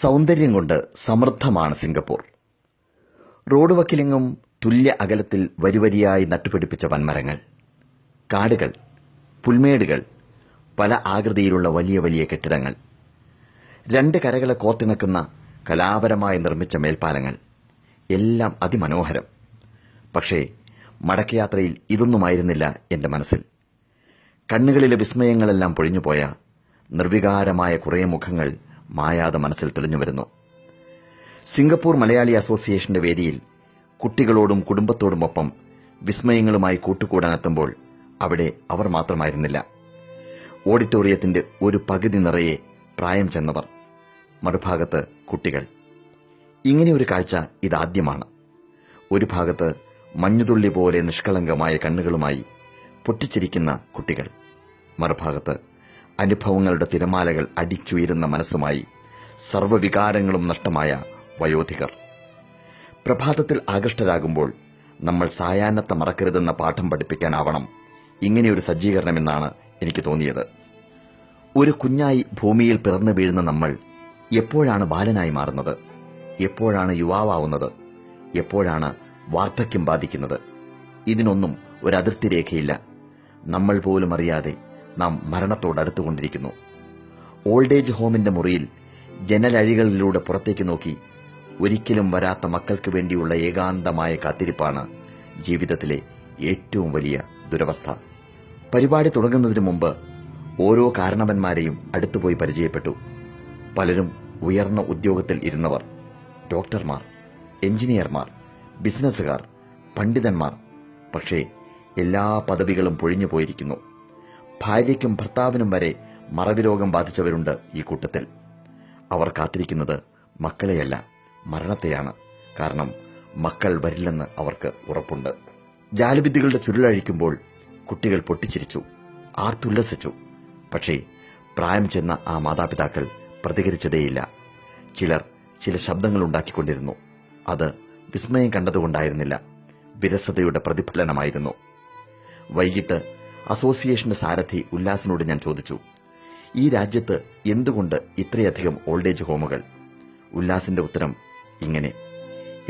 സൗന്ദര്യം കൊണ്ട് സമൃദ്ധമാണ് Singapore. Road വക്കിലെങ്ങും തുല്യ അകലത്തിൽ വരിവരിയായി നട്ടുപിടിപ്പിച്ച വൻമരങ്ങൾ, കാടുകൾ, പുൽമേടുകൾ, പല ആകൃതിയിലുള്ള വലിയ വലിയ കെട്ടിടങ്ങൾ, രണ്ട് കരകളെ കോർത്തിണക്കുന്ന കലാപരമായി നിർമ്മിച്ച മേൽപ്പാലങ്ങൾ, എല്ലാം അതിമനോഹരം. പക്ഷേ മടക്കയാത്രയിൽ ഇതൊന്നുമായിരുന്നില്ല എന്റെ മനസ്സിൽ. കണ്ണുകളിലെ വിസ്മയങ്ങളെല്ലാം പൊഴിഞ്ഞുപോയ നിർവികാരമായ കുറേ മുഖങ്ങൾ മായാതെ മനസ്സിൽ തെളിഞ്ഞു വരുന്നു. സിംഗപ്പൂർ മലയാളി അസോസിയേഷന്റെ വേദിയിൽ കുട്ടികളോടും കുടുംബത്തോടുമൊപ്പം വിസ്മയങ്ങളുമായി കൂട്ടുകൂടാനെത്തുമ്പോൾ അവിടെ അവർ മാത്രമായിരുന്നില്ല. ഓഡിറ്റോറിയത്തിന്റെ ഒരു പകുതി നിറയെ പ്രായം ചെന്നവർ, മറുഭാഗത്ത് കുട്ടികൾ. ഇങ്ങനെയൊരു കാഴ്ച ഇതാദ്യമാണ്. ഒരു ഭാഗത്ത് മഞ്ഞുതുള്ളി പോലെ നിഷ്കളങ്കമായ കണ്ണുകളുമായി പൊട്ടിച്ചിരിക്കുന്ന കുട്ടികൾ, മറുഭാഗത്ത് അനുഭവങ്ങളുടെ തിരമാലകൾ അടിച്ചുയരുന്ന മനസ്സുമായി സർവ്വവികാരങ്ങളും നഷ്ടമായ വയോധികർ. പ്രഭാതത്തിൽ ആകൃഷ്ടരാകുമ്പോൾ നമ്മൾ സായാഹ്നത്തെ മറക്കരുതെന്ന പാഠം പഠിപ്പിക്കാനാവണം ഇങ്ങനെയൊരു സജ്ജീകരണമെന്നാണ് എനിക്ക് തോന്നിയത്. ഒരു കുഞ്ഞായി ഭൂമിയിൽ പിറന്നു വീഴുന്ന നമ്മൾ എപ്പോഴാണ് ബാലനായി മാറുന്നത്? എപ്പോഴാണ് യുവാവാവുന്നത്? എപ്പോഴാണ് വാർദ്ധക്യം ബാധിക്കുന്നത്? ഇതിനൊന്നും ഒരു അതിർത്തി രേഖയില്ല. നമ്മൾ പോലും അറിയാതെ നാം മരണത്തോടടുത്തുകൊണ്ടിരിക്കുന്നു. ഓൾഡ് ഏജ് ഹോമിന്റെ മുറിയിൽ ജനലഴികളിലൂടെ പുറത്തേക്ക് നോക്കി ഒരിക്കലും വരാത്ത മക്കൾക്ക് വേണ്ടിയുള്ള ഏകാന്തമായ കാത്തിരിപ്പാണ് ജീവിതത്തിലെ ഏറ്റവും വലിയ ദുരവസ്ഥ. പരിപാടി തുടങ്ങുന്നതിന് മുമ്പ് ഓരോ കാരണവന്മാരെയും അടുത്തുപോയി പരിചയപ്പെട്ടു. പലരും ഉയർന്ന ഉദ്യോഗത്തിൽ ഇരുന്നവർ, ഡോക്ടർമാർ, എഞ്ചിനീയർമാർ, ബിസിനസ്സുകാർ, പണ്ഡിതന്മാർ. പക്ഷേ എല്ലാ പദവികളും പൊഴിഞ്ഞു പോയിരിക്കുന്നു. ഭാര്യയ്ക്കും ഭർത്താവിനും വരെ മറവി രോഗം ബാധിച്ചവരുണ്ട് ഈ കൂട്ടത്തിൽ. അവർ കാത്തിരിക്കുന്നത് മക്കളെയല്ല, മരണത്തെയാണ്. കാരണം മക്കൾ വരില്ലെന്ന് അവർക്ക് ഉറപ്പുണ്ട്. ജാലവിദ്യകളുടെ ചുരുളഴിക്കുമ്പോൾ കുട്ടികൾ പൊട്ടിച്ചിരിച്ചു, ആർത്തുല്ലസിച്ചു. പക്ഷേ പ്രായം ചെന്ന ആ മാതാപിതാക്കൾ പ്രതികരിച്ചതേയില്ല. ചിലർ ചില ശബ്ദങ്ങൾ ഉണ്ടാക്കിക്കൊണ്ടിരുന്നു. അത് വിസ്മയം കണ്ടതുകൊണ്ടായിരുന്നില്ല, വിരസതയുടെ പ്രതിഫലനമായിരുന്നു. വൈകിട്ട് അസോസിയേഷന്റെ സാരഥി ഉല്ലാസിനോട് ഞാൻ ചോദിച്ചു, ഈ രാജ്യത്ത് എന്തുകൊണ്ട് ഇത്രയധികം ഓൾഡ് ഏജ് ഹോമുകൾ? ഉല്ലാസിന്റെ ഉത്തരം ഇങ്ങനെ: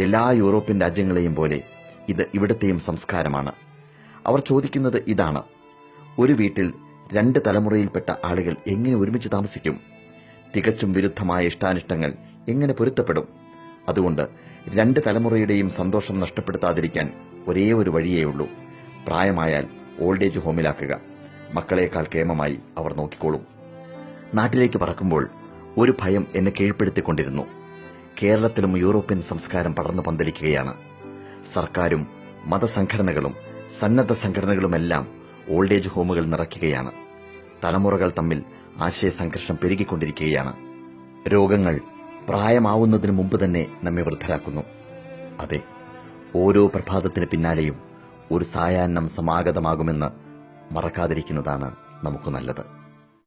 എല്ലാ യൂറോപ്യൻ രാജ്യങ്ങളെയും പോലെ ഇത് ഇവിടത്തെയും സംസ്കാരമാണ്. അവർ ചോദിക്കുന്നത് ഇതാണ്: ഒരു വീട്ടിൽ 2 തലമുറയിൽപ്പെട്ട ആളുകൾ എങ്ങനെ ഒരുമിച്ച് താമസിക്കും? തികച്ചും വിരുദ്ധമായ ഇഷ്ടാനിഷ്ടങ്ങൾ എങ്ങനെ പൊരുത്തപ്പെടും? അതുകൊണ്ട് 2 തലമുറയുടെയും സന്തോഷം നഷ്ടപ്പെടുത്താതിരിക്കാൻ ഒരേ ഒരു വഴിയേ ഉള്ളൂ: പ്രായമായാൽ ഓൾഡ് ഏജ് ഹോമിലാക്കുക. മക്കളേക്കാൾ കേമമായി അവർ നോക്കിക്കോളും. നാട്ടിലേക്ക് പറക്കുമ്പോൾ ഒരു ഭയം എന്നെ കീഴ്പ്പെടുത്തിക്കൊണ്ടിരുന്നു. കേരളത്തിലും യൂറോപ്യൻ സംസ്കാരം പടർന്നു പന്തലിക്കുകയാണ്. സർക്കാരും മതസംഘടനകളും സന്നദ്ധ സംഘടനകളുമെല്ലാം ഓൾഡ് ഏജ് ഹോമുകൾ നിറയ്ക്കുകയാണ്. തലമുറകൾ തമ്മിൽ ആശയസംഘർഷം പെരുകിക്കൊണ്ടിരിക്കുകയാണ്. രോഗങ്ങൾ പ്രായമാവുന്നതിന് മുമ്പ് തന്നെ നമ്മെ വൃദ്ധരാക്കുന്നു. അതെ, ഓരോ പ്രഭാതത്തിന് പിന്നാലെയും ഒരു സായാഹ്നം സമാഗതമാകുമെന്ന് മറക്കാതിരിക്കുന്നതാണ് നമുക്ക് നല്ലത്.